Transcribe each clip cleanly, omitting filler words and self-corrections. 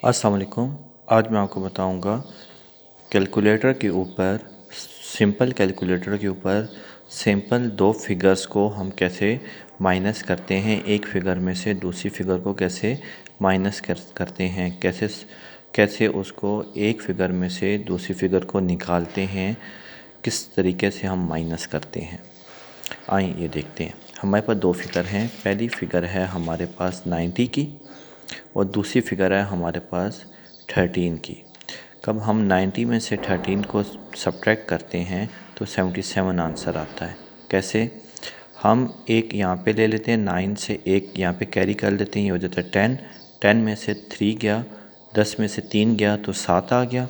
अस्सलाम वालेकुम। आज मैं आपको बताऊंगा कैलकुलेटर के ऊपर सिंपल कैलकुलेटर के ऊपर सिंपल दो फिगर्स को हम कैसे माइनस करते हैं, एक फ़िगर में से दूसरी फ़िगर को कैसे माइनस करते हैं, कैसे उसको एक फ़िगर में से दूसरी फ़िगर को निकालते हैं, किस तरीके से हम माइनस करते हैं। आइए ये देखते हैं। हमारे पास दो फिगर हैं। पहली फ़िगर है हमारे पास 90 की और दूसरी फिगर है हमारे पास 13 की। कब हम 90 में से 13 को सब्ट्रैक्ट करते हैं तो 77 आंसर आता है। कैसे? हम एक यहाँ पे ले लेते हैं, 9 से एक यहाँ पे कैरी कर लेते हैं, ये हो जाता है 10। 10 में से 3 गया, 10 में से 3 गया तो 7 आ गया,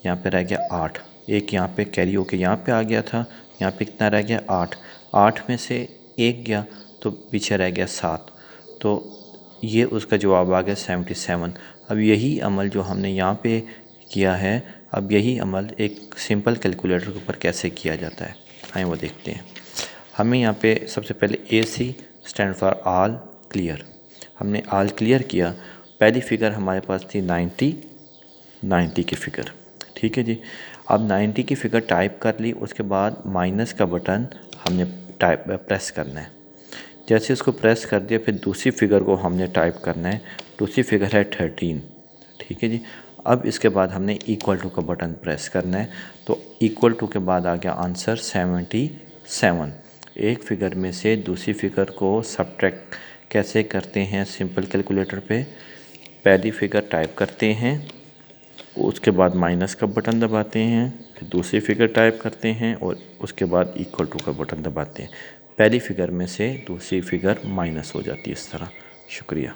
यहाँ पे रह गया 8। एक यहाँ पे कैरी होके यहाँ पे आ गया था, यहाँ पे कितना रह गया 8। 8 में से एक गया तो पीछे रह गया 7, तो ये उसका जवाब आ गया 77। अब यही अमल जो हमने यहाँ पे किया है, अब यही अमल एक सिंपल कैलकुलेटर के ऊपर कैसे किया जाता है, आइए वो देखते हैं। हमें यहाँ पे सबसे पहले AC stand for all clear, हमने ऑल क्लियर किया। पहली फ़िगर हमारे पास थी 90 की फ़िगर, ठीक है जी। अब 90 की फ़िगर टाइप कर ली, उसके बाद माइनस का बटन हमने प्रेस करना है। जैसे इसको प्रेस कर दिया, फिर दूसरी फ़िगर को हमने टाइप करना है। दूसरी फ़िगर है 13, ठीक है जी। अब इसके बाद हमने इक्वल टू का बटन प्रेस करना है, तो इक्वल टू के बाद आ गया आंसर 77। एक फ़िगर में से दूसरी फ़िगर को सब्ट्रैक्ट कैसे करते हैं सिंपल कैलकुलेटर पे? पहली फ़िगर टाइप करते हैं, उसके बाद माइनस का बटन दबाते हैं, फिर दूसरी फ़िगर टाइप करते हैं और उसके बाद इक्वल टू का बटन दबाते हैं। पहली फ़िगर में से दूसरी फ़िगर माइनस हो जाती है इस तरह। शुक्रिया।